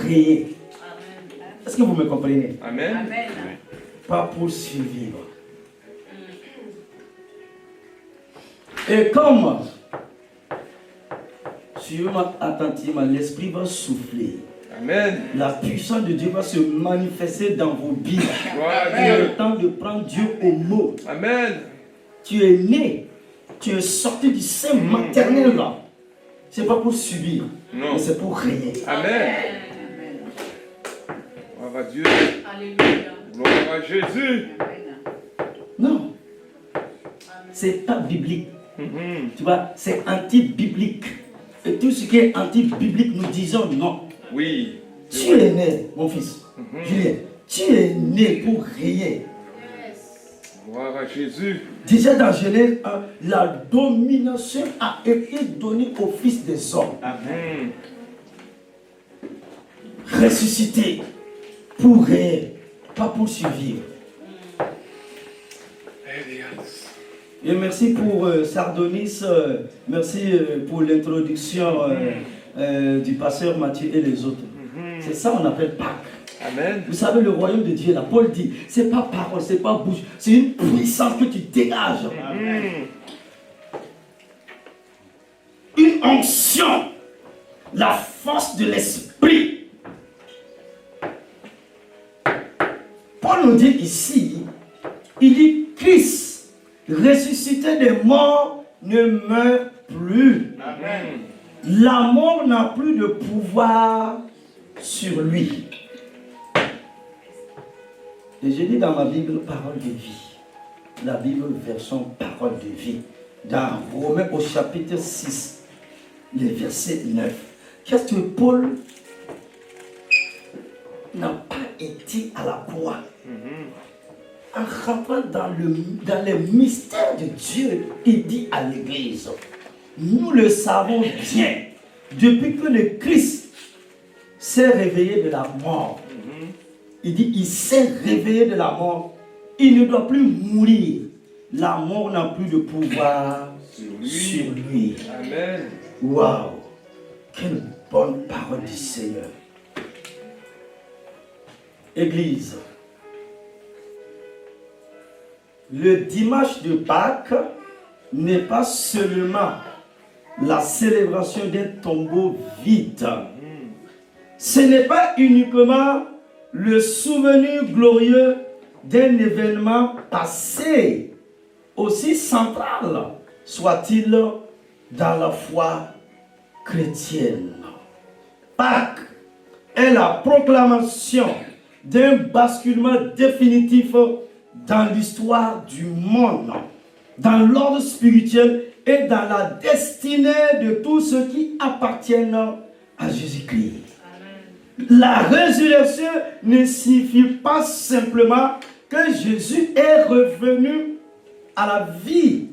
régner. Est-ce que vous me comprenez? Amen. Amen. Pas pour survivre. Et comme, suivez-moi attentivement, l'Esprit va souffler. Amen. La puissance de Dieu va se manifester dans vos vies. Gloire à Il est Dieu. le temps de prendre Dieu au mot. Amen. Tu es né, tu es sorti du sein maternel là. C'est pas pour subir, Non. mais c'est pour régner. Amen. Gloire à Dieu. Alléluia. Gloire à Jésus. Non, c'est pas biblique. Mhm. Tu vois, c'est anti-biblique. Et tout ce qui est anti-biblique, nous disons non. Oui. Tu es né, mon fils, Julien, tu es né pour régner. Gloire à Jésus. Déjà dans Genèse 1, la domination a été donnée au Fils des hommes. Amen. Ressuscité pour régner, pas pour survivre. Et merci pour Sardonis, merci pour l'introduction du pasteur Matthieu et les autres. C'est ça qu'on appelle Pâques. Amen. Vous savez, le royaume de Dieu, là, Paul dit, c'est pas parole, c'est pas bouche, c'est une puissance que tu dégages. Une onction, la force de l'esprit. Paul nous dit ici, il dit, Christ, ressuscité des morts, ne meurt plus. Amen. La mort n'a plus de pouvoir sur lui. Et je lis dans ma Bible parole de vie. La Bible version parole de vie. Dans Romains au chapitre 6, le verset 9. Qu'est-ce que Paul n'a pas été à la croix? En rentrant dans les mystères de Dieu, il dit à l'Église, nous le savons bien, depuis que le Christ s'est réveillé de la mort, il dit, il s'est réveillé de la mort, il ne doit plus mourir, la mort n'a plus de pouvoir sur lui. Amen. Waouh, quelle bonne parole du Seigneur. Église, le dimanche de Pâques n'est pas seulement la célébration d'un tombeau vide. Ce n'est pas uniquement le souvenir glorieux d'un événement passé, aussi central soit-il dans la foi chrétienne. Pâques est la proclamation d'un basculement définitif dans l'histoire du monde, dans l'ordre spirituel et dans la destinée de tous ceux qui appartiennent à Jésus-Christ. La résurrection ne signifie pas simplement que Jésus est revenu à la vie.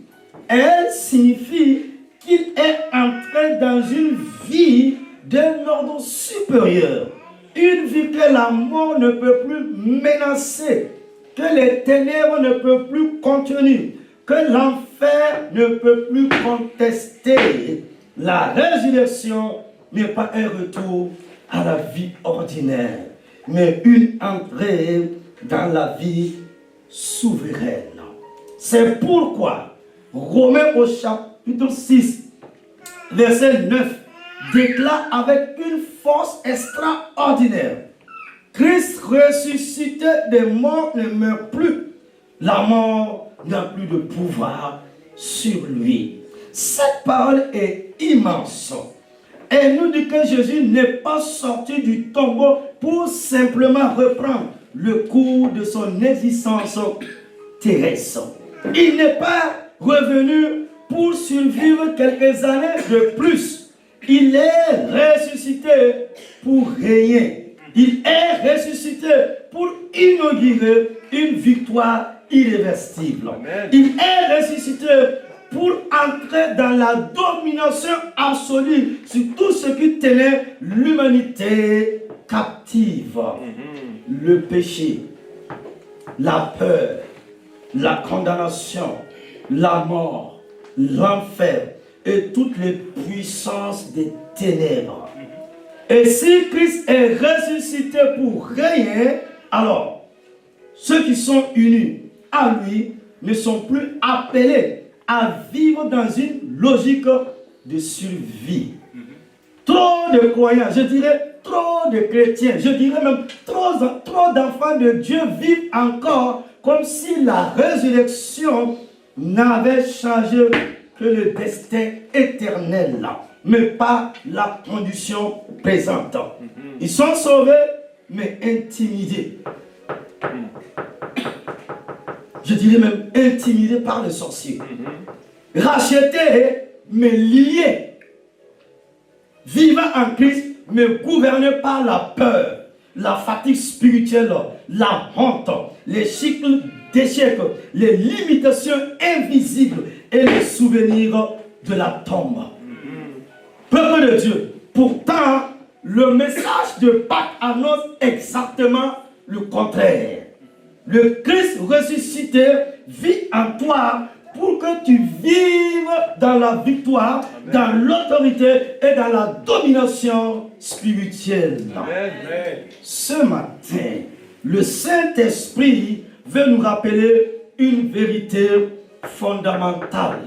Elle signifie qu'il est entré dans une vie d'un ordre supérieur. Une vie que la mort ne peut plus menacer, que les ténèbres ne peuvent plus contenir, que l'enfer ne peut plus contester. La résurrection n'est pas un retour à la vie ordinaire, mais une entrée dans la vie souveraine. C'est pourquoi Romains au chapitre 6, verset 9, déclare avec une force extraordinaire: Christ ressuscité des morts ne meurt plus. La mort n'a plus de pouvoir sur lui. Cette parole est immense. Elle nous dit que Jésus n'est pas sorti du tombeau pour simplement reprendre le cours de son existence terrestre. Il n'est pas revenu pour survivre quelques années de plus. Il est ressuscité pour régner. Il est ressuscité pour inaugurer une victoire irréversible. Amen. Il est ressuscité pour entrer dans la domination absolue sur tout ce qui tenait l'humanité captive. Le péché, la peur, la condamnation, la mort, l'enfer et toutes les puissances des ténèbres. Et si Christ est ressuscité pour régner, alors ceux qui sont unis à lui ne sont plus appelés à vivre dans une logique de survie. Trop de croyants, je dirais trop de chrétiens, je dirais même trop d'enfants de Dieu vivent encore comme si la résurrection n'avait changé que le destin éternel, mais pas la condition présente. Ils sont sauvés, mais intimidés. Je dirais même intimidés par les sorciers. Rachetés, mais liés. Vivant en Christ, mais gouvernés par la peur, la fatigue spirituelle, la honte, les cycles d'échecs, les limitations invisibles et les souvenirs de la tombe. Peuple de Dieu, pourtant, le message de Pâques annonce exactement le contraire. Le Christ ressuscité vit en toi pour que tu vives dans la victoire, dans l'autorité et dans la domination spirituelle. Amen. Ce matin, le Saint-Esprit veut nous rappeler une vérité fondamentale.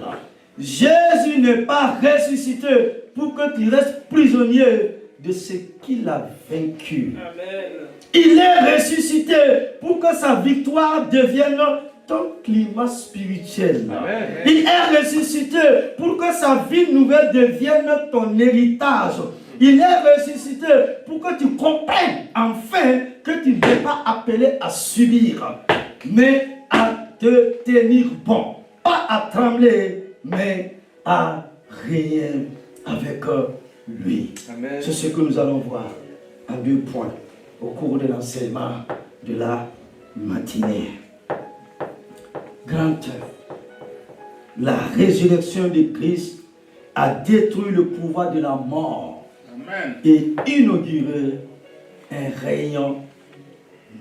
Jésus n'est pas ressuscité pour que tu restes prisonnier de ce qu'il a vaincu. Amen. Il est ressuscité pour que sa victoire devienne ton climat spirituel. Amen. Il est ressuscité pour que sa vie nouvelle devienne ton héritage. Il est ressuscité pour que tu comprennes enfin que tu n'es pas appelé à subir, mais à te tenir bon. Pas à trembler, mais à régner avec lui. Amen. C'est ce que nous allons voir en 2 points au cours de l'enseignement de la matinée. Grand, la résurrection de Christ a détruit le pouvoir de la mort. Amen. Et inauguré un règne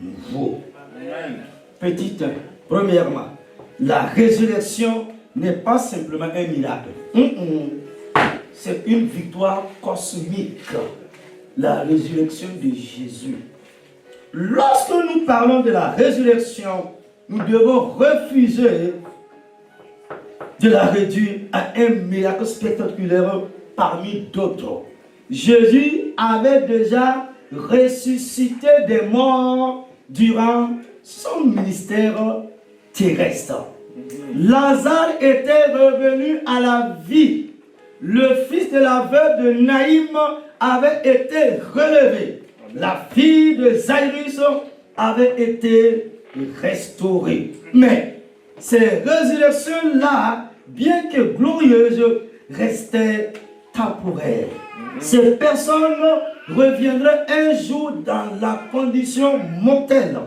nouveau. Amen. Petite, premièrement, la résurrection n'est pas simplement un miracle. C'est une victoire cosmique. La résurrection de Jésus. Lorsque nous parlons de la résurrection, nous devons refuser de la réduire à un miracle spectaculaire parmi d'autres. Jésus avait déjà ressuscité des morts durant son ministère terrestre. Lazare était revenu à la vie. Le fils de la veuve de Naïm avait été relevé. La fille de Jairus avait été restaurée. Mais ces résurrections-là, bien que glorieuses, restaient temporaires. Ces personnes reviendraient un jour dans la condition mortelle.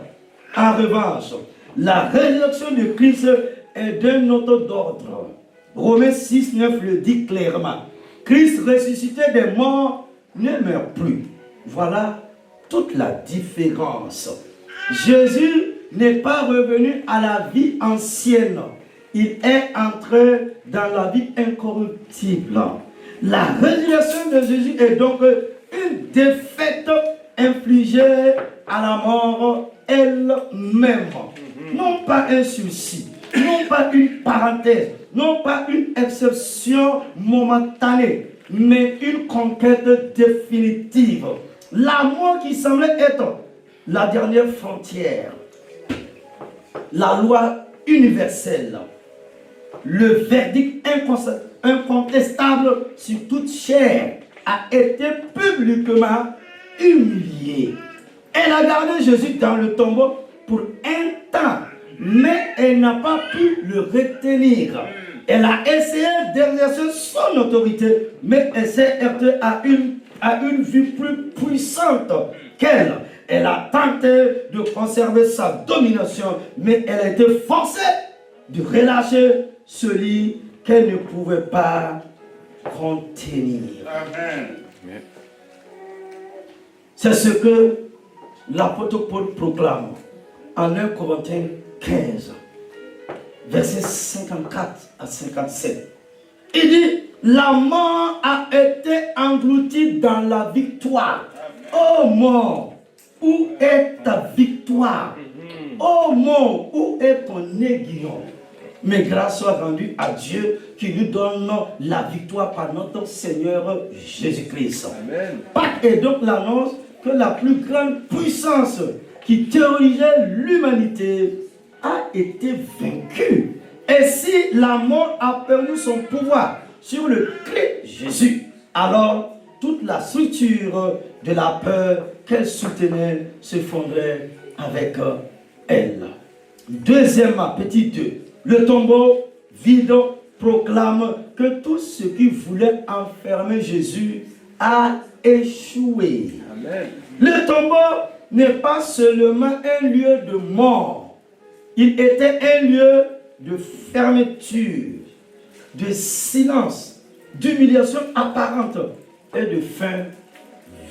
En revanche, la résurrection de Christ est d'un autre ordre. Romains 6, 9 le dit clairement. Christ ressuscité des morts ne meurt plus. Voilà toute la différence. Jésus n'est pas revenu à la vie ancienne. Il est entré dans la vie incorruptible. La résurrection de Jésus est donc une défaite infligée à la mort elle-même. Non pas un souci, non pas une parenthèse, non pas une exception momentanée, mais une conquête définitive. La mort qui semblait être la dernière frontière, la loi universelle, le verdict incontestable sur toute chair a été publiquement humilié. Elle a gardé Jésus dans le tombeau pour un temps, mais elle n'a pas pu le retenir. Elle a essayé d'exercer son autorité, mais elle s'est heurtée à une vue plus puissante qu'elle. Elle a tenté de conserver sa domination, mais elle a été forcée de relâcher celui qu'elle ne pouvait pas contenir. Amen. C'est ce que l'apôtre Paul proclame en 1 Corinthiens 15, versets 54 à 57. Il dit, La mort a été engloutie dans la victoire. Oh mort, où est ta victoire? Oh mort, où est ton aiguillon? Mais grâce soit rendue à Dieu qui nous donne la victoire par notre Seigneur Jésus-Christ. Pâques est donc l'annonce que la plus grande puissance qui terrorisait l'humanité a été vaincue. Et si la mort a perdu son pouvoir sur le Christ Jésus, alors toute la structure de la peur qu'elle soutenait se fondrait avec elle. Deuxièmement, petit 2, le tombeau vide proclame que tout ce qui voulait enfermer Jésus a échoué. Amen. Le tombeau n'est pas seulement un lieu de mort, il était un lieu de fermeture, de silence, d'humiliation apparente et de fin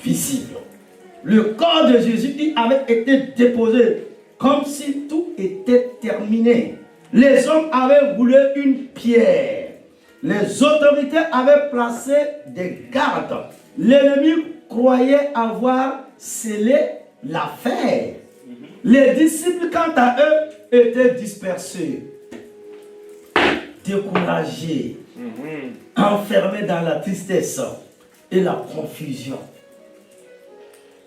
visible. Le corps de Jésus y avait été déposé comme si tout était terminé. Les hommes avaient roulé une pierre. Les autorités avaient placé des gardes. L'ennemi croyait avoir scellé l'affaire. Les disciples, quant à eux, étaient dispersés, découragés, enfermés dans la tristesse et la confusion.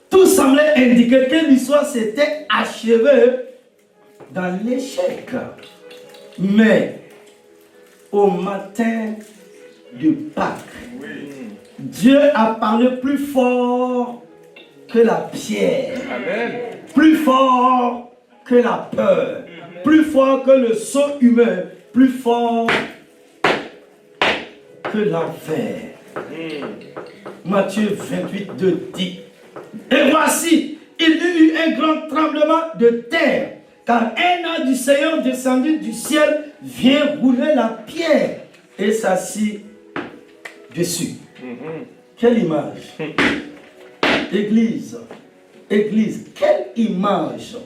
Tout semblait indiquer que l'histoire s'était achevée dans l'échec. Mais au matin de Pâques, Dieu a parlé plus fort que la pierre, plus fort que la peur, plus fort que le saut humain, plus fort que l'enfer. Matthieu 28, 2 dit: et voici, il y eut un grand tremblement de terre, car un ange du Seigneur descendu du ciel vient rouler la pierre et s'assit dessus. Quelle image! Église, quelle image!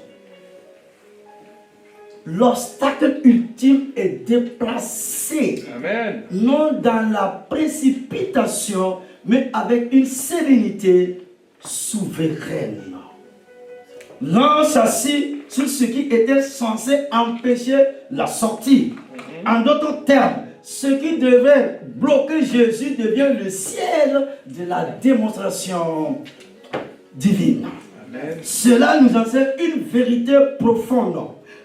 L'obstacle ultime est déplacé. Amen. Non dans la précipitation, mais avec une sérénité souveraine. L'ange s'assit sur ce qui était censé empêcher la sortie. En d'autres termes, ce qui devait bloquer Jésus devient le siège de la démonstration divine. Amen. Cela nous enseigne une vérité profonde.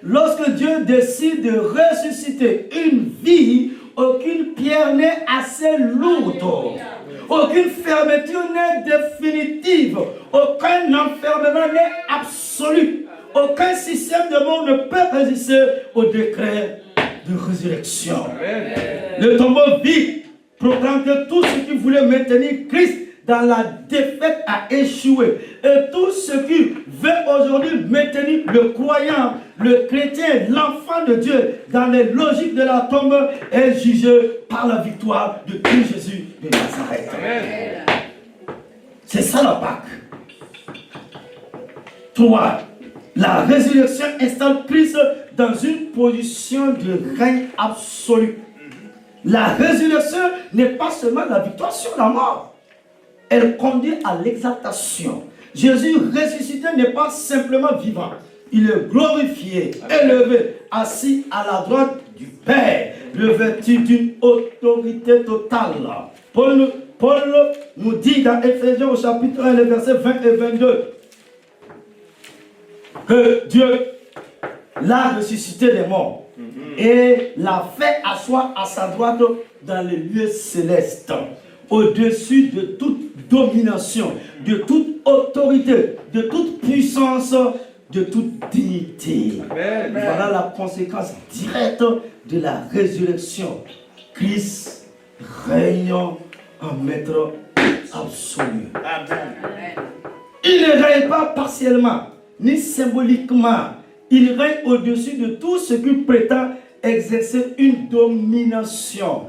Lorsque Dieu décide de ressusciter une vie, aucune pierre n'est assez lourde. Aucune fermeture n'est définitive. Aucun enfermement n'est absolu. Aucun système de mort ne peut résister au décret de résurrection. Amen. Le tombeau vide proclame que tout ce qui voulait maintenir Christ dans la défaite a échoué. Et tout ce qui veut aujourd'hui maintenir le croyant, le chrétien, l'enfant de Dieu dans les logiques de la tombe est jugé par la victoire de Christ Jésus de Nazareth. Amen. C'est ça la Pâque. 3. La résurrection installe Christ dans une position de règne absolu. La résurrection n'est pas seulement la victoire sur la mort. Elle conduit à l'exaltation. Jésus ressuscité n'est pas simplement vivant. Il est glorifié, élevé, assis à la droite du Père, revêtu d'une autorité totale. Paul nous dit dans Éphésiens au chapitre 1, les versets 20 et 22, que Dieu l'a ressuscité des morts et l'a fait asseoir à sa droite dans les lieux célestes, au-dessus de toute domination, de toute autorité, de toute puissance, de toute dignité. Amen. Voilà la conséquence directe de la résurrection. Christ règne en maître absolu. Amen. Il ne règne pas partiellement, ni symboliquement. Il règne au-dessus de tout ce qui prétend exercer une domination.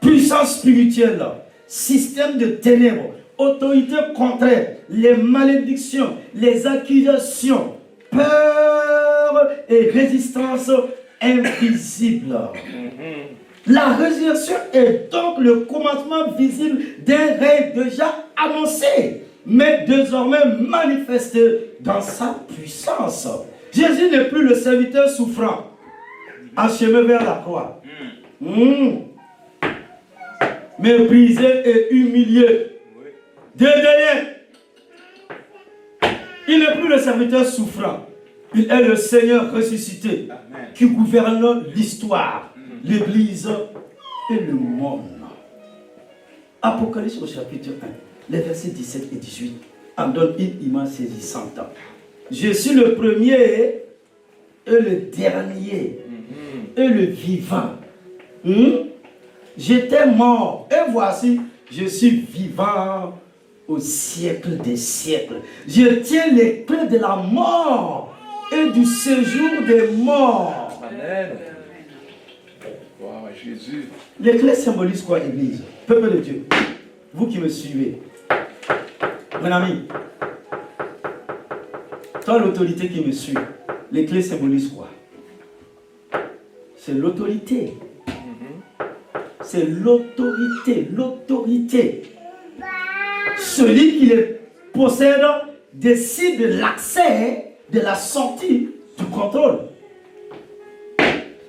Puissance spirituelle, système de ténèbres, autorité contraire, les malédictions, les accusations, peur et résistance invisible. La résurrection est donc le commencement visible d'un règne déjà annoncé, mais désormais manifesté dans sa puissance. Jésus n'est plus le serviteur souffrant, en chemin vers la croix. Méprisé et humilié. Dédaigné. Il n'est plus le serviteur souffrant. Il est le Seigneur ressuscité. Amen. Qui gouverne l'histoire, l'Église et le monde. Apocalypse au chapitre 1, les versets 17 et 18 en donnent une image saisissante. Je suis le premier et le dernier et le vivant. J'étais mort et voici, je suis vivant au siècle des siècles. Je tiens les clés de la mort et du séjour des morts. Amen. Wow, Jésus. Les clés symbolisent quoi, Église? Peuple de Dieu, vous qui me suivez, mon ami, toi l'autorité qui me suit, les clés symbolisent quoi? C'est l'autorité. C'est l'autorité, l'autorité. Celui qui les possède décide de l'accès, de la sortie, du contrôle.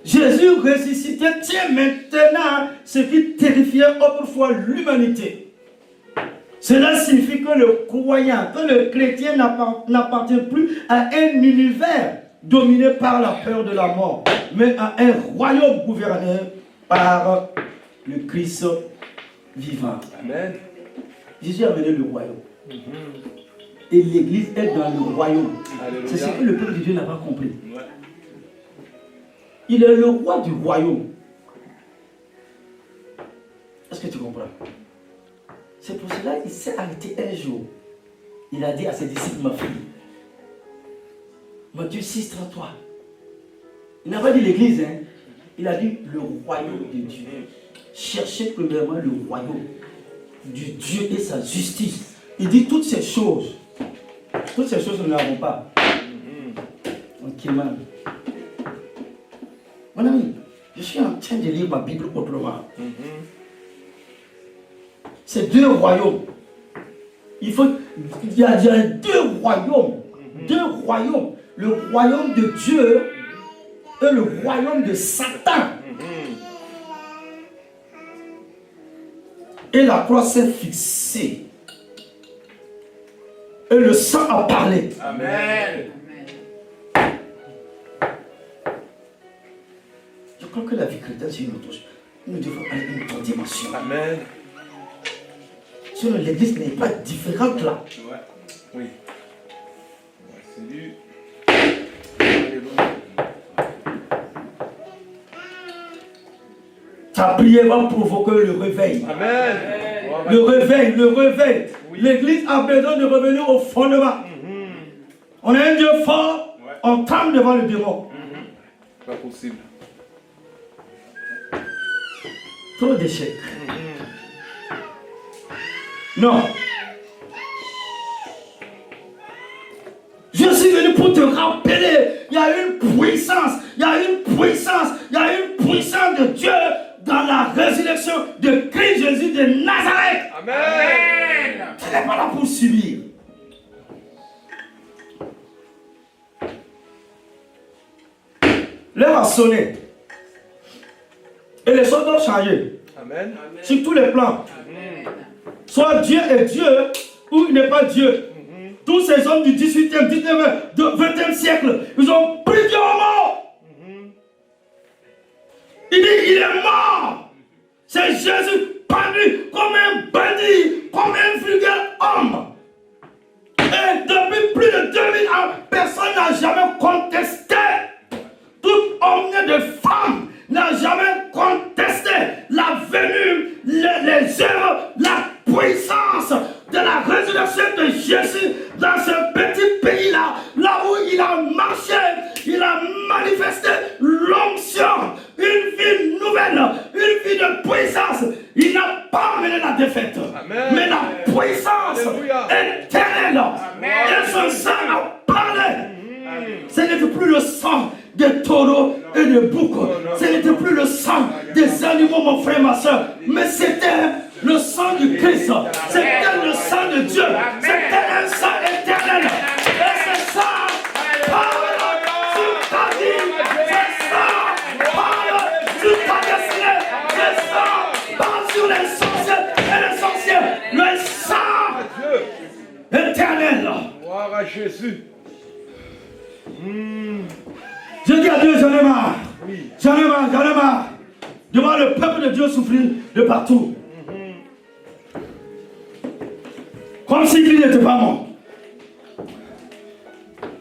Jésus ressuscité tient maintenant ce qui terrifiait autrefois l'humanité. Cela signifie que le croyant, que le chrétien n'appartient plus à un univers dominé par la peur de la mort, mais à un royaume gouverné par le Christ vivant. Amen. Jésus a mené le royaume. Et l'Église est dans le royaume. C'est ce que le peuple de Dieu n'a pas compris. Ouais. Il est le roi du royaume. Est-ce que tu comprends? C'est pour cela qu'il s'est arrêté un jour. Il a dit à ses disciples, ma fille, Matthieu 6, 33. Il n'a pas dit l'Église, hein? Il a dit le royaume de Dieu. Cherchez premièrement le royaume du Dieu et sa justice. Il dit toutes ces choses. Toutes ces choses, nous n'avons pas. Ok, man. Mon ami, je suis en train de lire ma Bible autrement. C'est deux royaumes. Il y a deux royaumes. Deux royaumes. Le royaume de Dieu et le royaume de Satan. Et la croix s'est fixée. Et le sang a parlé. Amen. Je crois que la vie chrétienne, c'est une autre chose. Nous devons aller à une autre dimension. Amen. Sinon, l'Église n'est pas différente là. Ouais. Oui. Salut. Alléluia. Ta prière va provoquer le réveil. Amen. Le réveil, le réveil. Oui. L'Église a besoin de revenir au fondement. On a un Dieu fort, on tremble devant le démon. Pas possible. Trop d'échecs. Non. Je suis venu pour te rappeler, il y a une puissance, il y a une puissance, il y a une puissance de Dieu dans la résurrection de Christ Jésus de Nazareth. Amen. Tu n'es pas là pour subir. L'heure a sonné. Et les choses doivent changer. Amen. Sur tous les plans. Soit Dieu est Dieu, ou il n'est pas Dieu. Tous ces hommes du 18e, 19e, 20e siècle, ils ont pris Dieu en mort. Il dit, il est mort. C'est Jésus pendu comme un bandit, comme un vulgaire homme. Et depuis plus de 2000 ans, personne n'a jamais contesté. Tout homme de femme n'a jamais contesté la venue, les œuvres, la puissance de la résurrection de Jésus dans ce petit pays-là, là où il a marché, il a manifesté l'onction, une vie nouvelle, une vie de puissance. Il n'a pas amené la défaite, Amen. mais la puissance éternelle. Et son sang a parlé. Ce n'est plus le sang de taureaux et de bouc. Ce n'était plus le sang des animaux, mon frère, ma soeur, mais c'était le sang du Christ. C'était le sang de Dieu. C'était un sang éternel. Et ce sang parle sur ta vie. Ce sang parle sur ta destinée. Ce sang parle sur les sorciers et les sorciers. Le sang éternel. Gloire à Jésus. Je dis à Dieu, j'en ai marre. J'en ai marre, j'en ai marre. De voir le peuple de Dieu souffrir de partout. Comme si il n'était pas mort.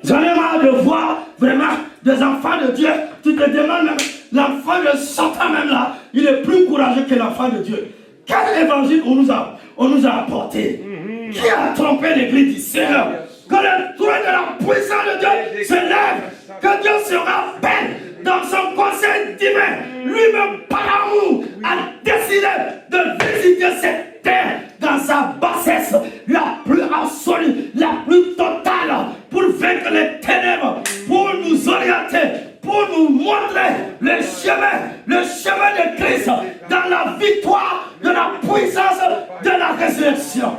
J'en ai marre de voir vraiment des enfants de Dieu. Tu te demandes même, l'enfant de Satan même là, il est plus courageux que l'enfant de Dieu. Quel évangile on nous a apporté? Qui a trompé l'église du Seigneur? Que le trône de la puissance de Dieu se lève. Que Dieu se rappelle dans son conseil divin. Lui-même par amour a décidé de visiter cette terre dans sa bassesse la plus absolue, la plus totale, pour vaincre les ténèbres, pour nous orienter, pour nous montrer le chemin de Christ dans la victoire de la puissance de la résurrection.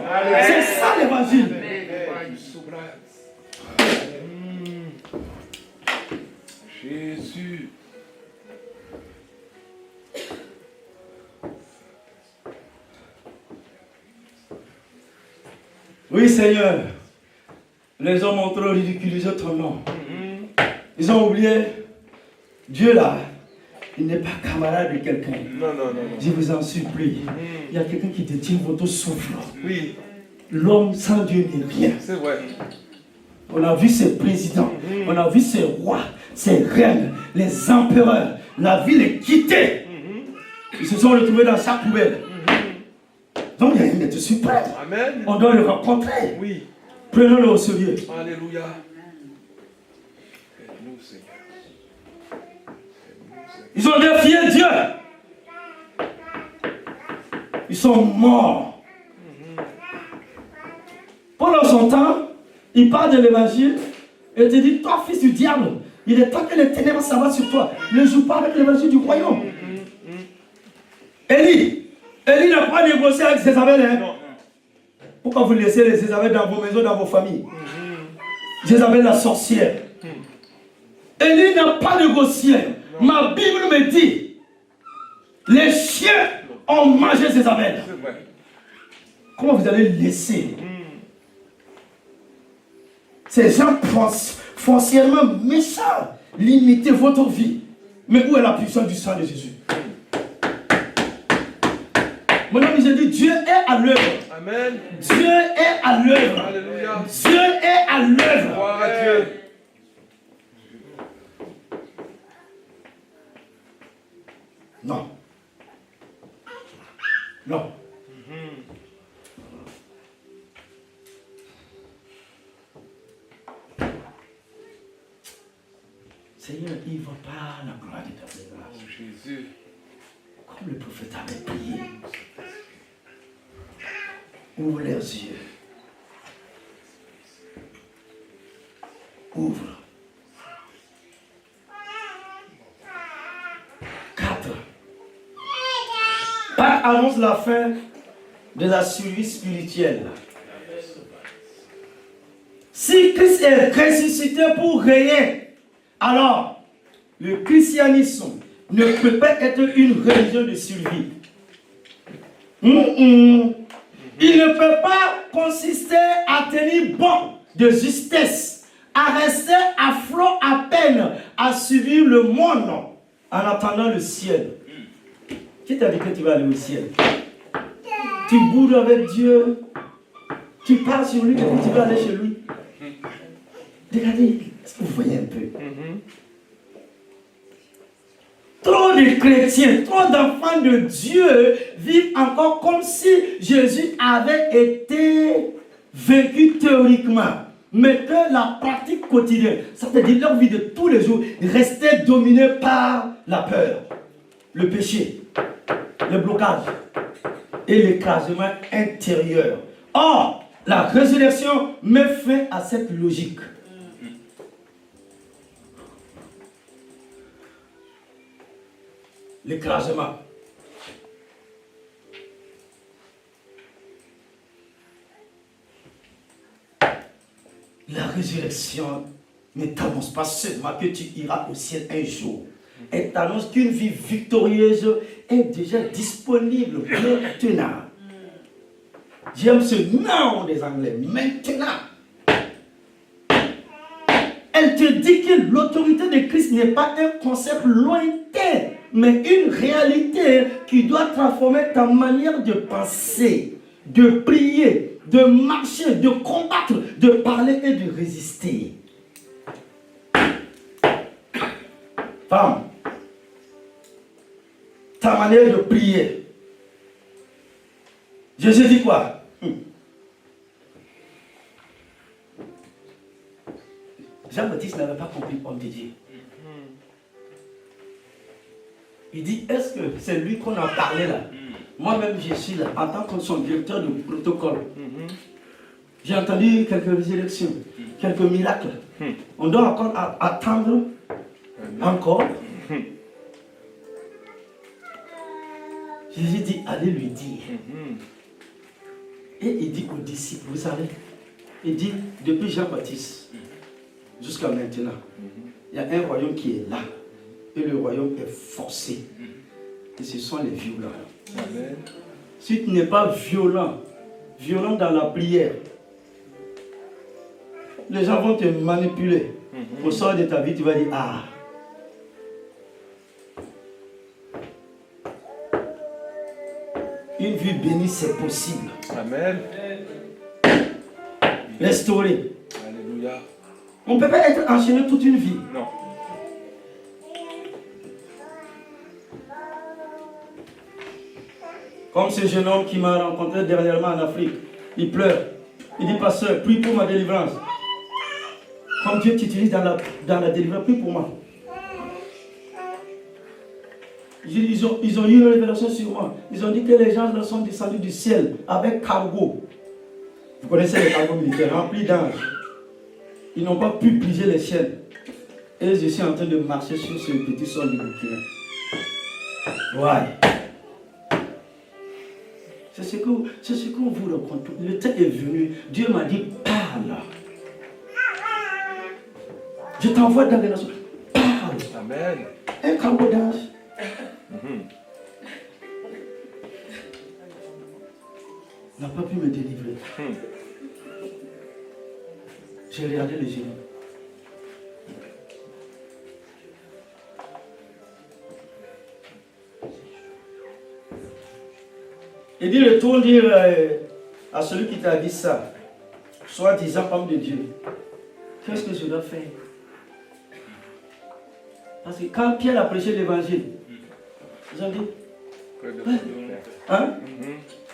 C'est ça l'évangile. Jésus. Oui, Seigneur. Les hommes ont trop ridiculisé ton nom. Ils ont oublié. Dieu là, il n'est pas camarade de quelqu'un. Non. Je vous en supplie. Il y a quelqu'un qui détient votre souffle. Oui. L'homme sans Dieu n'est rien. C'est vrai. On a vu ces présidents, on a vu ces rois, ces reines, les empereurs. La ville est quittée. Ils se sont retrouvés dans sa poubelle. Donc il y a un être suprême. Amen. On doit le rencontrer. Oui. Prenons-le au sérieux. Alléluia. Aide-nous, Seigneur. Ils ont défié Dieu. Ils sont morts. Pendant son temps, il parle de l'évangile et te dit, toi fils du diable, il est temps que les ténèbres s'abattent sur toi. Ne joue pas avec l'évangile du royaume. Élie n'a pas négocié avec Jézabel. Hein? Pourquoi vous laissez les Jézabel dans vos maisons, dans vos familles? Jézabel la sorcière. Élie n'a pas négocié. Ma Bible me dit, les chiens ont mangé Jézabel. Comment vous allez laisser ces gens foncièrement méchants limiter votre vie? Mais où est la puissance du sang de Jésus? Mon ami, j'ai dit, Dieu est à l'œuvre. Amen. Dieu est à l'œuvre. Alléluia. Dieu est à l'œuvre. Gloire à Dieu. Non. Non. Seigneur, il ne va pas la gloire de ta grâce. Jésus. Comme le prophète avait prié. Ouvre leurs yeux. Ouvre. 4. Pâques annonce la fin de la survie spirituelle. Si Christ est ressuscité pour rien, alors le christianisme ne peut pas être une religion de survie. Il ne peut pas consister à tenir bon de justesse, à rester à flot à peine, à suivre le monde en attendant le ciel. Qui t'a dit que tu vas aller au ciel? Tu boudes avec Dieu, tu parles sur lui et puis tu vas aller chez lui. Regardez, est-ce que vous voyez un peu? Trop de chrétiens, trop d'enfants de Dieu vivent encore comme si Jésus avait été vaincu théoriquement, mais que la pratique quotidienne, c'est-à-dire leur vie de tous les jours, restait dominée par la peur, le péché, le blocage et l'écrasement intérieur. Or, la résurrection met fin à cette logique. l'écrasement. La résurrection ne t'annonce pas seulement que tu iras au ciel un jour. Elle t'annonce qu'une vie victorieuse est déjà disponible maintenant. J'aime ce nom des Anglais, maintenant. Elle te dit que l'autorité de Christ n'est pas un concept lointain, mais une réalité qui doit transformer ta manière de penser, de prier, de marcher, de combattre, de parler et de résister. Femme, ta manière de prier. Jésus dit quoi? Jean-Baptiste n'avait pas compris l'homme de Dieu. Il dit, est-ce que c'est lui qu'on a parlé là? Moi-même, je suis là, en tant que son directeur de protocole. J'ai entendu quelques résurrections, quelques miracles. On doit encore attendre, encore. Jésus dit, allez lui dire. Et il dit aux disciples, vous savez, il dit, depuis Jean-Baptiste jusqu'à maintenant, il y a un royaume qui est là. Et le royaume est forcé. Et ce sont les violents. Amen. Si tu n'es pas violent dans la prière, les gens vont te manipuler. Au sort de ta vie, tu vas dire, ah. Une vie bénie, c'est possible. Amen. Restaurer. Alléluia. On ne peut pas être enchaîné toute une vie. Non. Comme ce jeune homme qui m'a rencontré dernièrement en Afrique. Il pleure. Il dit, pasteur, prie pour ma délivrance. Comme Dieu t'utilise dans la délivrance, prie pour moi. Ils ont eu une révélation sur moi. Ils ont dit que les gens sont descendus du ciel avec cargo. Vous connaissez les cargos militaires remplis d'anges. Ils n'ont pas pu briser les chaînes. Et je suis en train de marcher sur ce petit sol de Burkina. Ouais. C'est ce qu'on vous raconte. Le temps est venu. Dieu m'a dit, parle. Je t'envoie dans les nations. Parle. Amen. Un cargo d'ange. N'a pas pu me délivrer. J'ai regardé les yeux. Il dit, retourne dire à celui qui t'a dit ça, soi-disant homme de Dieu, qu'est-ce que je dois faire? Parce que quand Pierre a prêché l'évangile, ils ont dit, hein?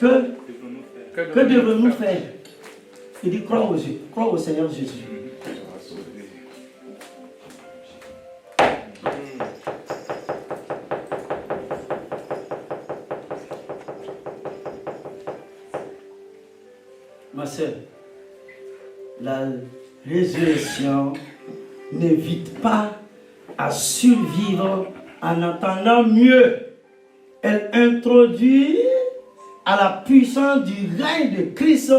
Que devons-nous faire? Il dit, crois au Seigneur Jésus. Ma sœur, la résurrection n'invite pas à survivre en attendant mieux. Elle introduit à la puissance du règne de Christ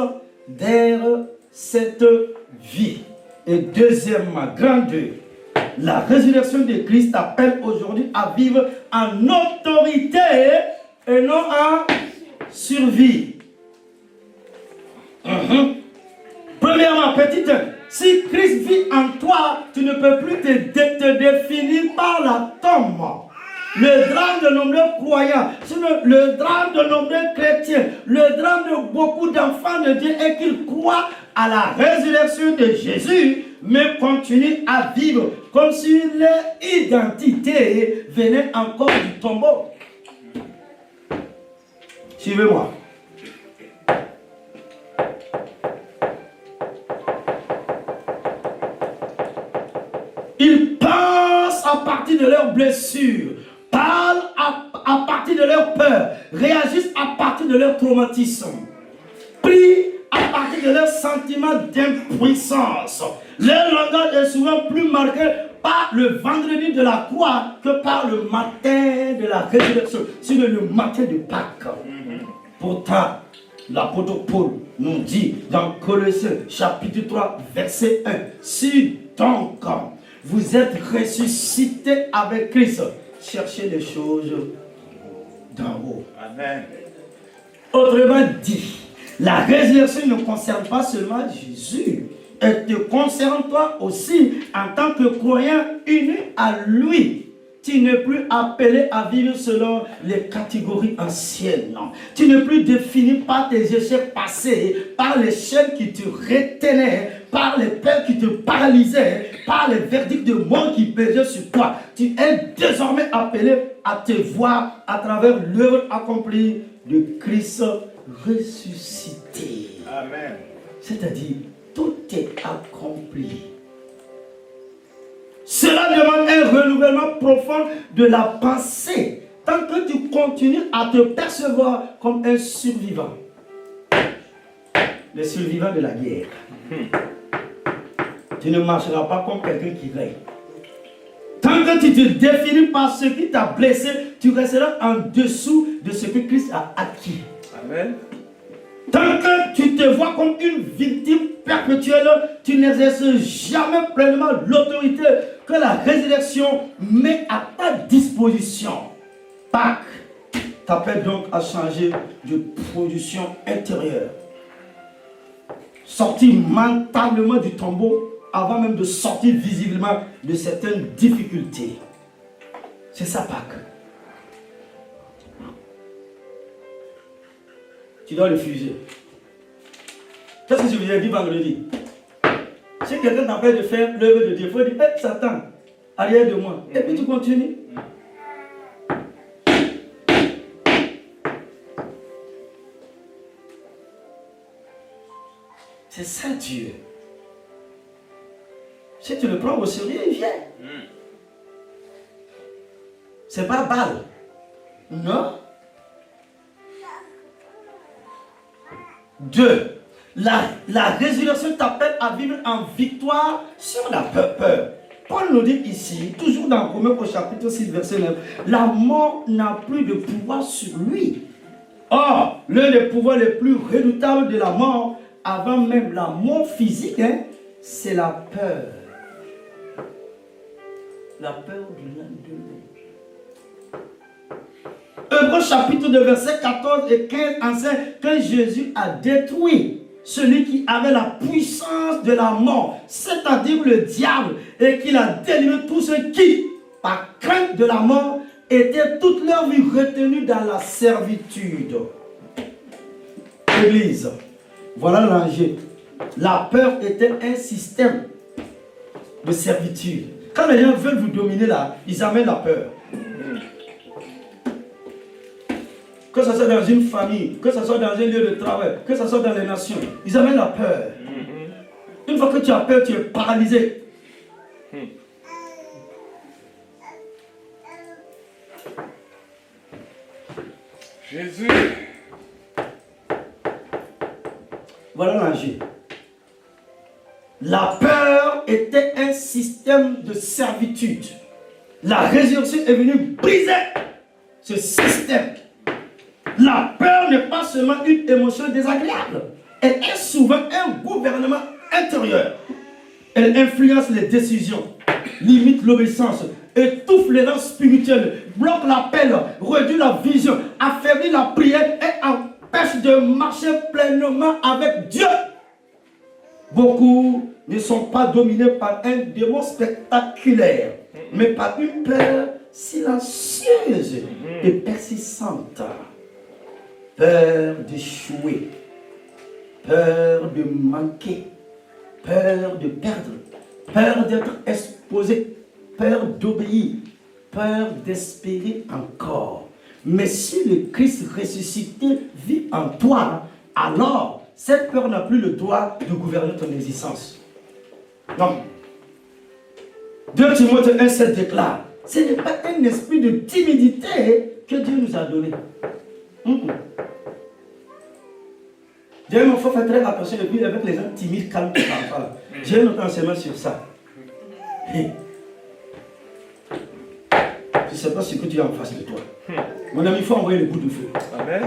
vers cette vie. Et deuxièmement, grand 2, la résurrection de Christ appelle aujourd'hui à vivre en autorité et non en survie. Premièrement, petit 1, si Christ vit en toi, tu ne peux plus te définir par la tombe. Le drame de nombreux croyants, le drame de nombreux chrétiens, le drame de beaucoup d'enfants de Dieu est qu'ils croient à la résurrection de Jésus, mais continuent à vivre comme si leur identité venait encore du tombeau. Suivez-moi. Ils pensent à partir de leurs blessures, parlent à partir de leurs peurs, réagissent à partir de leur traumatisme, prient à partir de leurs sentiments d'impuissance, Leur langage est souvent plus marqué par le vendredi de la croix que par le matin de la résurrection, c'est le matin de Pâques. Pourtant, l'apôtre Paul nous dit dans Colossiens chapitre 3 verset 1, si donc vous êtes ressuscités avec Christ, cherchez les choses d'en haut. Amen. Autrement dit, la résurrection ne concerne pas seulement Jésus, elle te concerne toi aussi en tant que croyant uni à lui. Tu n'es plus appelé à vivre selon les catégories anciennes. Non. Tu n'es plus défini par tes échecs passés, par les chaînes qui te retenaient, par les peurs qui te paralysaient, par les verdicts de mort qui pesaient sur toi. Tu es désormais appelé à te voir à travers l'œuvre accomplie de Christ ressuscité. Amen. C'est-à-dire, tout est accompli. Cela demande un renouvellement profond de la pensée, tant que tu continues à te percevoir comme un survivant. Le survivant de la guerre. Tu ne marcheras pas comme quelqu'un qui règne. Tant que tu te définis par ce qui t'a blessé, tu resteras en dessous de ce que Christ a acquis. Amen. Tant que tu te vois comme une victime perpétuelle, tu n'exerces jamais pleinement l'autorité que la résurrection met à ta disposition. Pâques t'appelle donc à changer de position intérieure. Sortir mentalement du tombeau avant même de sortir visiblement de certaines difficultés. C'est ça Pâques. Tu dois refuser. Qu'est-ce que je vous ai dit vendredi? Si quelqu'un t'appelle de faire l'œuvre de Dieu, il faut dire, hey, Satan, arrière de moi. Et puis tu continues. C'est ça Dieu. Si tu le prends au sérieux, il vient. C'est pas balle. Non. 2. La résurrection t'appelle à vivre en victoire sur la peur. Paul nous dit ici, toujours dans Romains au chapitre 6, verset 9, la mort n'a plus de pouvoir sur lui. Or, l'un des pouvoirs les plus redoutables de la mort, avant même la mort physique, c'est la peur. La peur du lendemain. Hébreux chapitre 2, versets 14 et 15 enseigne que Jésus a détruit celui qui avait la puissance de la mort, c'est-à-dire le diable, et qu'il a délivré tous ceux qui, par crainte de la mort, étaient toute leur vie retenus dans la servitude. Église, voilà l'enjeu. La peur était un système de servitude. Quand les gens veulent vous dominer là, ils amènent la peur. Que ce soit dans une famille, que ce soit dans un lieu de travail, que ce soit dans les nations, ils amènent la peur. Une fois que tu as peur, tu es paralysé. Jésus. Voilà l'enjeu. La peur était un système de servitude. La résurrection est venue briser ce système. La peur n'est pas seulement une émotion désagréable. Elle est souvent un gouvernement intérieur. Elle influence les décisions, limite l'obéissance, étouffe les rangs spirituels, bloque l'appel, réduit la vision, affaiblit la prière et empêche de marcher pleinement avec Dieu. Beaucoup ne sont pas dominés par un démon spectaculaire, mais par une peur silencieuse et persistante. Peur d'échouer, peur de manquer, peur de perdre, peur d'être exposé, peur d'obéir, peur d'espérer encore. Mais si le Christ ressuscité vit en toi, alors cette peur n'a plus le droit de gouverner ton existence. Non. 2 Timothée 1,7 déclare, ce n'est pas un esprit de timidité que Dieu nous a donné. 2 D'ailleurs, il faut faire très attention et puis avec les gens timides, calmes, qui parlent. J'ai un autre enseignement sur ça. Et je ne sais pas ce que tu as en face de toi. Mon ami, il faut envoyer le bout de feu. Amen.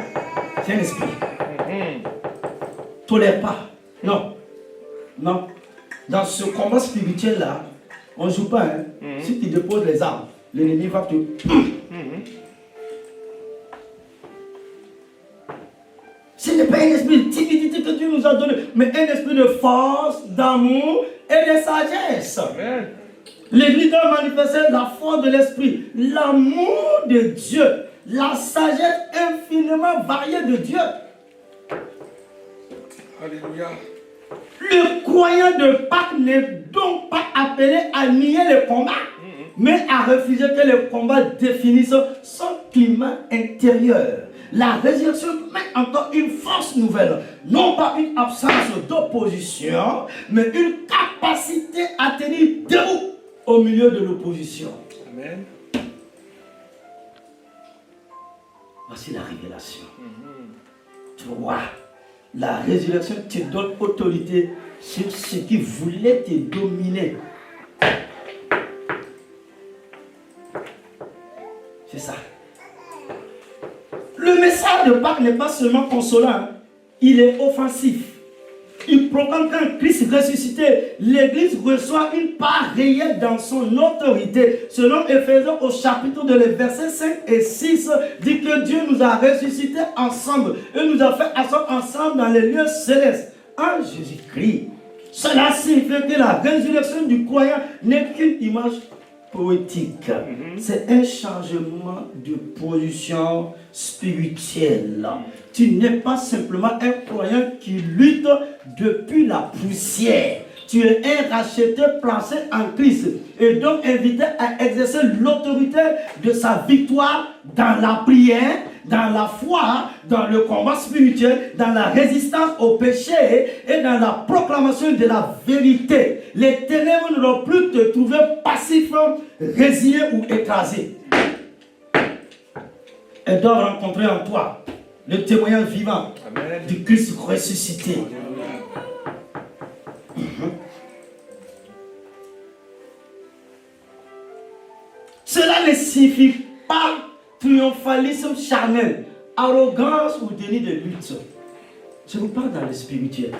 C'est un esprit. Tolère pas. Non. Non. Dans ce combat spirituel-là, on ne joue pas. Hein. Si tu déposes les armes, l'ennemi va te... Ce n'est pas un esprit de timidité que Dieu nous a donné, mais un esprit de force, d'amour et de sagesse. Amen. L'Église doit manifester la force de l'esprit, l'amour de Dieu, la sagesse infiniment variée de Dieu. Alléluia. Le croyant de Pâques n'est donc pas appelé à nier le combat, mais à refuser que le combat définisse son climat intérieur. La résurrection met encore une force nouvelle, non pas une absence d'opposition, mais une capacité à tenir debout au milieu de l'opposition. Amen. Voici la révélation. 3. La résurrection te donne autorité sur ce qui voulait te dominer. C'est ça. Le message de Pâques n'est pas seulement consolant, hein. Il est offensif. Il proclame qu'en Christ ressuscité, l'Église reçoit une part réelle dans son autorité. Selon Éphésiens au chapitre 2, les versets 5 et 6, dit que Dieu nous a ressuscités ensemble et nous a fait asseoir ensemble dans les lieux célestes en Jésus-Christ. Cela signifie que la résurrection du croyant n'est qu'une image poétique. C'est un changement de position spirituelle. Tu n'es pas simplement un croyant qui lutte depuis la poussière. Tu es un racheté placé en Christ et donc invité à exercer l'autorité de sa victoire dans la prière, dans la foi, dans le combat spirituel, dans la résistance au péché et dans la proclamation de la vérité. Les ténèbres ne vont plus te trouver passif, résigné ou écrasé. Elles doivent rencontrer en toi le témoignage vivant Amen. du Christ ressuscité. Cela ne signifie pas triomphalisme charnel, arrogance ou déni de lutte. Je vous parle dans le spirituel.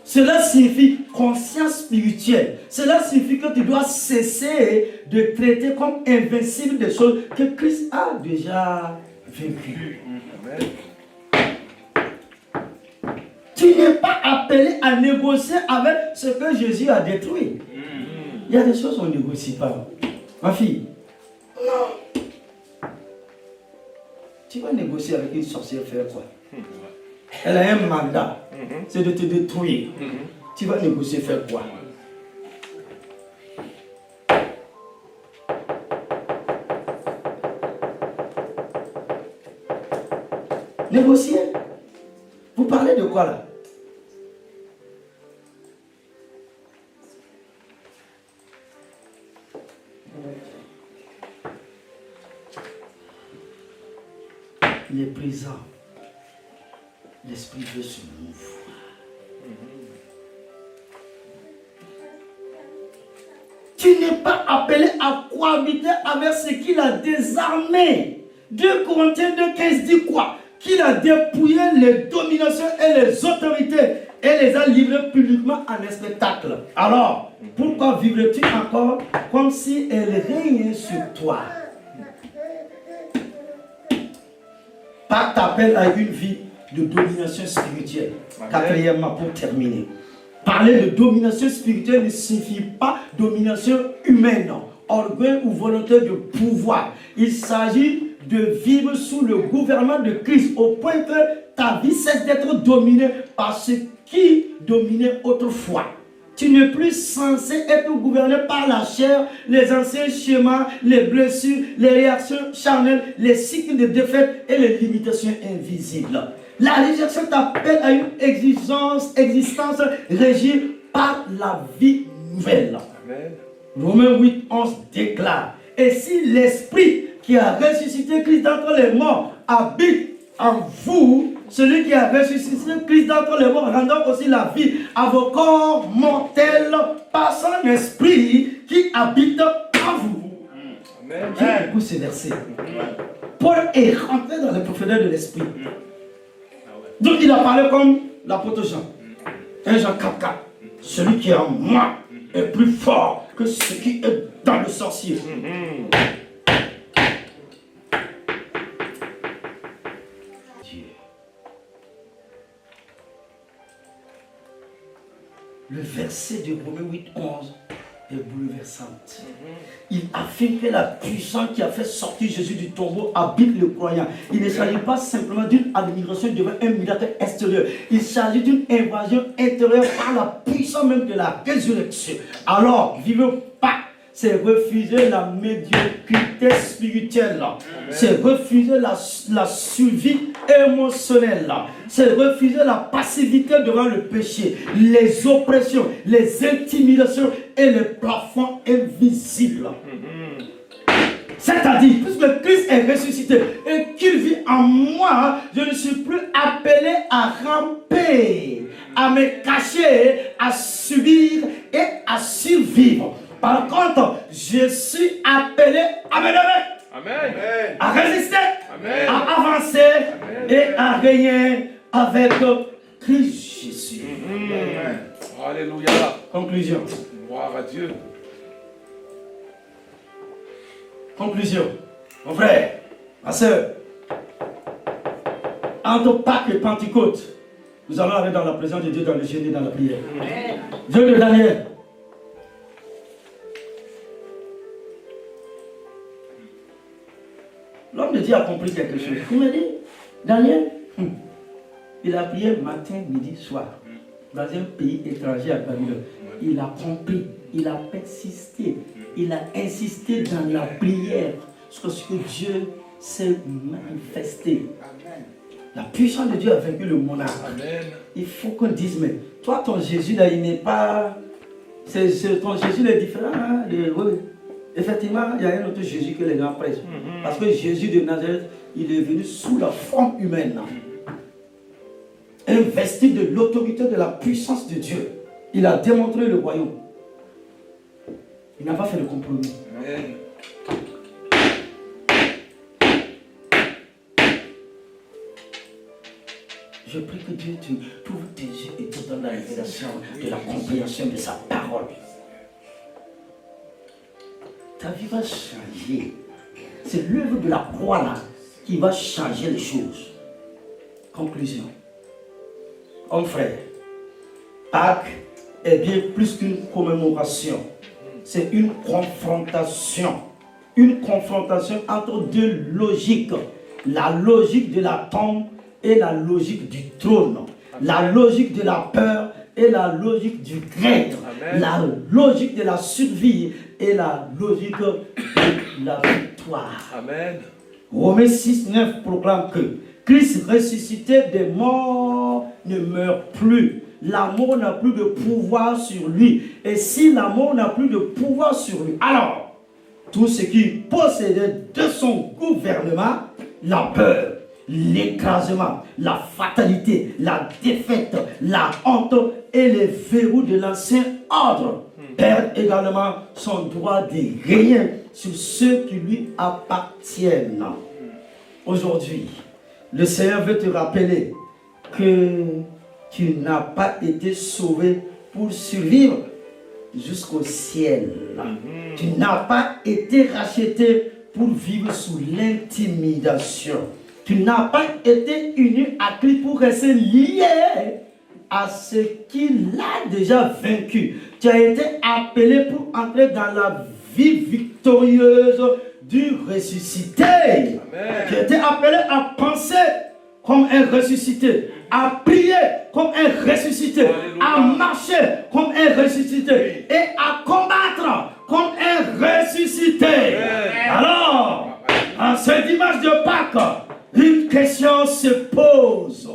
Cela signifie conscience spirituelle. Cela signifie que tu dois cesser de traiter comme invincible des choses que Christ a déjà vaincues. Tu n'es pas appelé à négocier avec ce que Jésus a détruit. Il y a des choses qu'on ne négocie pas. Ma fille, non. Tu vas négocier avec une sorcière, faire quoi? Elle a un mandat, c'est de te détruire. Tu vas négocier, faire quoi? Négocier? Vous parlez de quoi là? Il est présent. L'esprit veut se mouvoir. Tu n'es pas appelé à cohabiter avec ce qu'il a désarmé. 2 Corinthiens 2,15 dit quoi? Qu'il a dépouillé les dominations et les autorités et les a livrées publiquement en un spectacle. Alors, pourquoi vivrais-tu encore comme si elle régnait sur toi? Pas t'appelle à une vie de domination spirituelle. Quatrièmement, pour terminer. Parler de domination spirituelle ne signifie pas domination humaine, orgueil ou volonté de pouvoir. Il s'agit de vivre sous le gouvernement de Christ au point que ta vie cesse d'être dominée par ce qui dominait autrefois. Tu n'es plus censé être gouverné par la chair, les anciens schémas, les blessures, les réactions charnelles, les cycles de défaite et les limitations invisibles. La résurrection t'appelle à une existence régie par la vie nouvelle. Amen. Romains 8, 11 déclare: et si l'esprit qui a ressuscité Christ d'entre les morts habite en vous, celui qui a ressuscité Christ d'entre les morts, rendant aussi la vie à vos corps mortels par son esprit qui habite en vous. J'ai beaucoup ces versets. Paul est rentré dans les profondeurs de l'esprit. Donc il a parlé comme l'apôtre Jean. 1 Jean 4:4. Celui qui est en moi est plus fort que ce qui est dans le sorcier. Dieu. Le verset de Romains 8:11 est bouleversante. Il affirme que la puissance qui a fait sortir Jésus du tombeau habite le croyant. Il ne s'agit pas simplement d'une admiration devant un miracle extérieur. Il s'agit d'une invasion intérieure par la puissance même de la résurrection. Alors, vivez pas. C'est refuser la médiocrité spirituelle. C'est refuser la survie émotionnelle. C'est refuser la passivité devant le péché, les oppressions, les intimidations et les plafonds invisibles. C'est-à-dire, puisque Christ est ressuscité et qu'il vit en moi, je ne suis plus appelé à ramper, à me cacher, à subir et à survivre. Par contre, je suis appelé à me lever, Amen. à résister, Amen. à avancer et à régner avec Christ Jésus. Alléluia. Conclusion. Gloire à Dieu. Conclusion. Mon frère, ma soeur, entre Pâques et Pentecôte, nous allons aller dans la présence de Dieu, dans le jeûne et dans la prière. Jeûne de Daniel. L'homme de Dieu a compris quelque chose. Il m'a dit, Daniel, il a prié matin, midi, soir, dans un pays étranger à Babylone. Il a compris, il a persisté, il a insisté dans la prière, sur ce que Dieu s'est manifesté. La puissance de Dieu a vaincu le monarque. Amen. Il faut qu'on dise, mais toi, ton Jésus là, il n'est pas... ton Jésus est différent. Hein, oui. Effectivement, il y a un autre Jésus que les gens prêchent. Parce que Jésus de Nazareth, il est venu sous la forme humaine. Investi de l'autorité de la puissance de Dieu. Il a démontré le royaume. Il n'a pas fait de compromis. Amen. Je prie que Dieu t'ouvre tes yeux et te donne la révélation de la compréhension de sa parole. Ta vie va changer. C'est l'œuvre de la croix là qui va changer les choses. Conclusion. Homme frère, Pâques est bien plus qu'une commémoration. C'est une confrontation. Une confrontation entre deux logiques. La logique de la tombe et la logique du trône. La logique de la peur et la logique du crainte. La logique de la survie et la logique de la victoire. Amen. Romains 6:9 proclame que Christ ressuscité des morts ne meurt plus. La mort n'a plus de pouvoir sur lui. Et si la mort n'a plus de pouvoir sur lui, alors tout ce qu'il possédait de son gouvernement, la peur, l'écrasement, la fatalité, la défaite, la honte et les verrous de l'ancien ordre perdent également son droit de régner sur ceux qui lui appartiennent. Aujourd'hui, le Seigneur veut te rappeler que tu n'as pas été sauvé pour survivre jusqu'au ciel. Tu n'as pas été racheté pour vivre sous l'intimidation. Tu n'as pas été uni à Christ pour rester lié à ce qu'il a déjà vaincu. Tu as été appelé pour entrer dans la vie victorieuse du ressuscité. Amen. Tu as été appelé à penser comme un ressuscité, à prier comme un ressuscité, à marcher comme un ressuscité et à combattre comme un ressuscité. Alors, en ce dimanche de Pâques, une question se pose.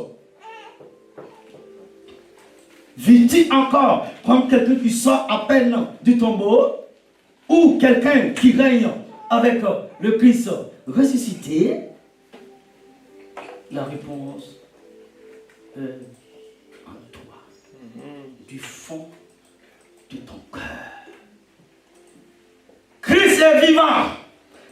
Vis-tu encore comme quelqu'un qui sort à peine du tombeau ou quelqu'un qui règne avec le Christ ressuscité? La réponse est en toi, du fond de ton cœur. Christ est vivant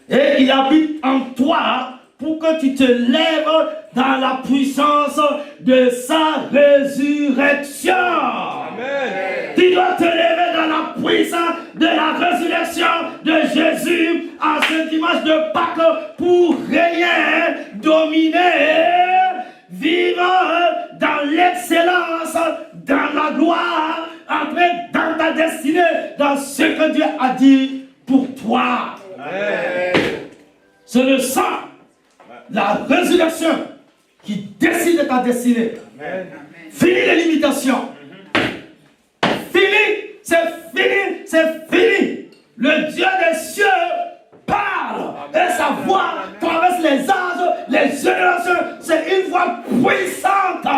et il habite en toi pour que tu te lèves dans la puissance de sa résurrection. Amen. Tu dois te lever dans la puissance de la résurrection de Jésus en ce dimanche de Pâques pour régner, dominer, vivre dans l'excellence, dans la gloire, entrer dans ta destinée, dans ce que Dieu a dit pour toi. Amen. C'est le sang, la résurrection qui décide de ta destinée. Amen. Fini les limitations. Fini, c'est fini, c'est fini. Le Dieu des cieux parle et sa voix traverse les âges, les générations. C'est une voix puissante.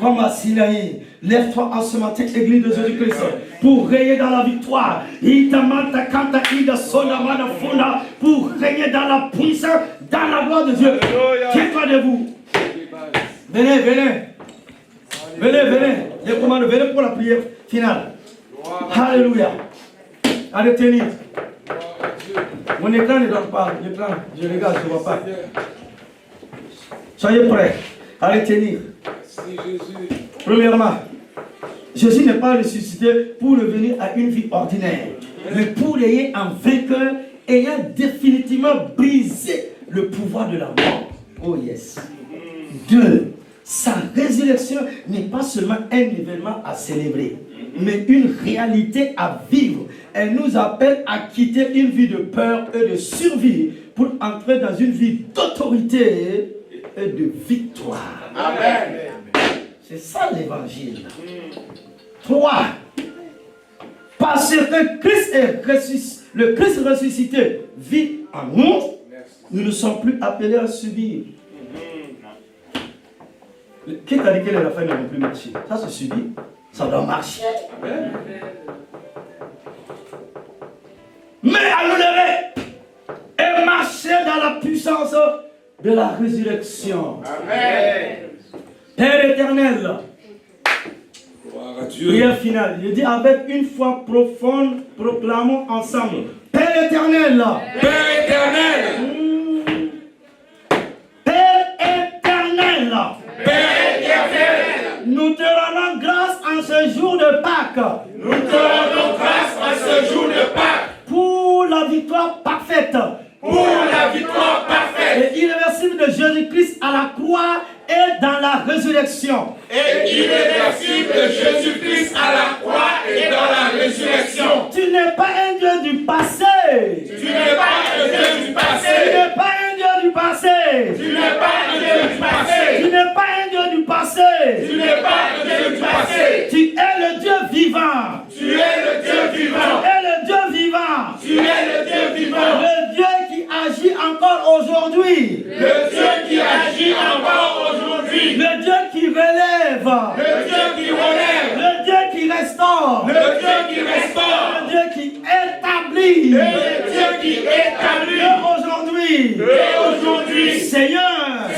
Comme à Sinaï, lève-toi en ce matin, Église de Jésus-Christ, pour régner dans la victoire. Pour régner dans la puissance, dans la gloire de Dieu. Tiens-toi debout. Venez, venez. Venez, venez. Les commandes, venez pour la prière finale. Alléluia. Allez, tenir. Mon écran ne donne pas. L'écran, je regarde, je ne vois pas. Soyez prêts. Allez, tenir. Premièrement, Jésus n'est pas ressuscité pour revenir à une vie ordinaire, mais pour régner en vainqueur, ayant définitivement brisé le pouvoir de la mort. Oh yes. 2. Sa résurrection n'est pas seulement un événement à célébrer, mais une réalité à vivre. Elle nous appelle à quitter une vie de peur et de survie pour entrer dans une vie d'autorité et de victoire. Amen. C'est ça l'évangile. 3. Parce que Christ est ressuscité, le Christ ressuscité vit en nous, nous ne sommes plus appelés à subir. Qui t'a dit que les affaires ne vont plus marcher? Ça se subit, ça doit marcher. Amen. Mais à nous lever et marcher dans la puissance de la résurrection. Amen. Père éternel, prière finale. Je dis avec une foi profonde, proclamons ensemble. Père éternel, Père éternel, Père éternel, Père éternel, nous te rendons grâce en ce jour de Pâques. Nous te rendons grâce en ce jour de Pâques. Pour la victoire parfaite. Pour la victoire parfaite. Et irréversible de Jésus-Christ à la croix et dans la résurrection. Et irréversible de Jésus-Christ à la croix et dans la résurrection. Tu n'es pas un Dieu du passé. Tu n'es pas un Dieu du passé. Tu n'es pas un Dieu du passé. Tu n'es pas un Dieu du passé. Tu n'es pas un Dieu du passé. Tu n'es pas un Dieu du passé. Tu es le Dieu vivant. Tu es le Dieu vivant. Tu es le Dieu vivant. Tu es le Dieu vivant. Le Dieu qui agit encore aujourd'hui. Le Dieu qui agit encore aujourd'hui. Le Dieu qui relève. Le Dieu qui relève. Le Dieu qui restaure. Le Dieu qui restaure. Le Dieu qui établit. Le Dieu qui établit. Et aujourd'hui, Seigneur,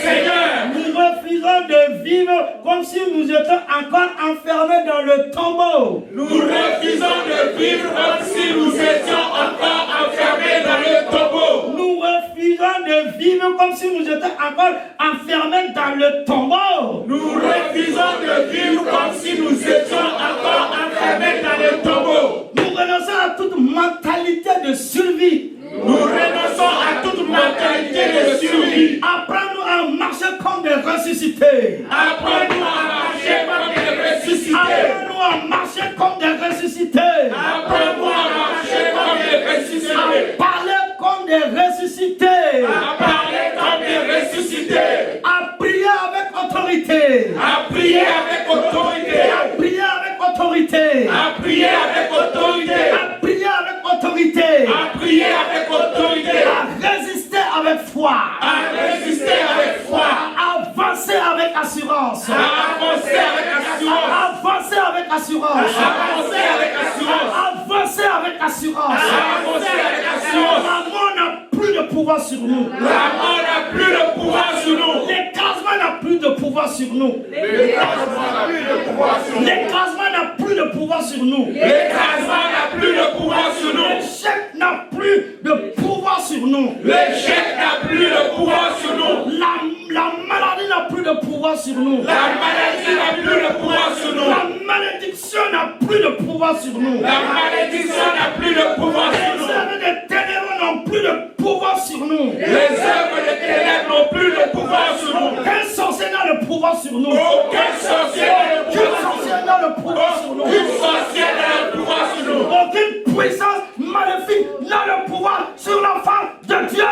nous refusons de vivre comme si nous étions encore enfermés dans le tombeau. Nous refusons de vivre comme si nous étions encore enfermés dans le tombeau. Nous refusons de vivre comme si nous étions encore enfermés dans le tombeau. Nous refusons de vivre comme si nous étions encore enfermés dans le tombeau. Nous renonçons à toute mentalité de survie. Nous renonçons à toute mentalité de survie. Apprends-nous à marcher comme des ressuscités. Apprends-nous à marcher comme des ressuscités. Apprends-nous à marcher comme des ressuscités. Apprends-nous à marcher comme des ressuscités. À parler comme des ressuscités. À parler comme des ressuscités. À prier avec autorité. À prier avec autorité. À prier avec autorité. À prier avec autorité. À prier avec autorité. À prier avec autorité. À résister avec foi. À résister avec foi. À avancer avec assurance. À avancer avec assurance. À avancer avec assurance. À avancer avec assurance. À avancer avec assurance. À avancer avec assurance. La mort n'a plus de pouvoir sur nous. La mort n'a plus de pouvoir sur nous. Les plus de pouvoir sur nous. L'écrasement n'a plus de pouvoir sur nous. L'écrasement n'a plus de pouvoir sur nous. L'écrasement n'a plus de pouvoir sur nous. L'échec n'a plus de pouvoir sur nous. L'échec n'a plus de pouvoir sur nous. La maladie n'a plus de pouvoir sur nous. La maladie n'a plus de pouvoir sur nous. La malédiction n'a plus de pouvoir sur nous. La malédiction n'a plus de pouvoir sur Les nous. œuvres des ténèbres n'ont plus de pouvoir sur nous. Les œuvres des ténèbres n'ont plus de pouvoir sur nous. Aucun sorcier n'a le pouvoir sur nous. Aucun sorcier n'a le Aucun pouvoir sur sorcier n'a le pouvoir sur nous. nous. Aucune sorcière n'a le pouvoir sur nous. Aucune puissance maléfique n'a le pouvoir sur l'enfant de Dieu.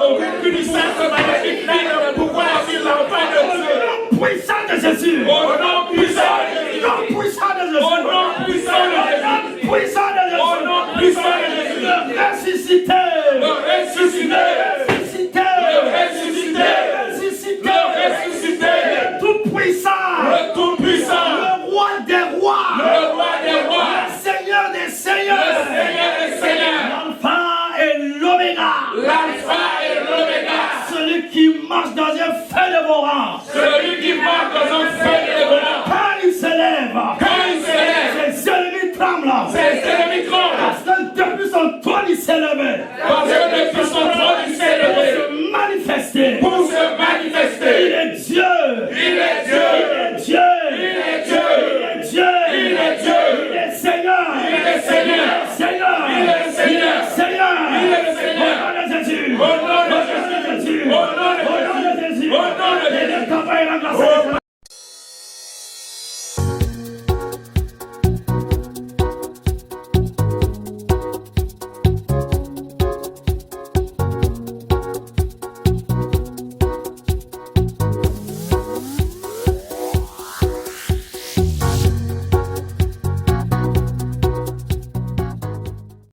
Aucune puissance maléfique n'a le pouvoir sur l'enfant de Au Dieu. nom puissant de Jésus. Au nom puissant de Au Jésus. nom puissant de Jésus. Au nom puissant de Jésus. Puissant de Jésus. Au nom puissant de Jésus. Ressuscité. Le ressuscité. Ressuscité. Le ressuscité. Ressuscité. Le ressuscité. Tout puissant. Le tout-puissant. Le roi des rois. Le roi des rois. Le Seigneur des seigneurs. Le Seigneur des seigneurs. L'alpha et l'oméga. L'alpha et l'oméga. Celui qui marche dans un feu dévorant. Celui qui marche dans un feu dévorant. Quand il se lève, Quand il se lève, ses ennemis tremblent. ses ennemis tremblent. Parce que depuis son trône, il s'est levé. Parce que depuis son trône, il s'est Pour levé. se manifester. Pour se Il manifester. est Dieu. Il est Dieu. Il est Dieu. Il est Dieu. Il est Dieu. Il est Dieu. Il est Seigneur. Il est Seigneur. Seigneur. Il est Seigneur. Seigneur. Il est Seigneur. Au nom de Jésus. Au nom de Jésus. Jésus. Au nom de Au nom de Jésus. Au nom de Jésus. Et le travail remplacé.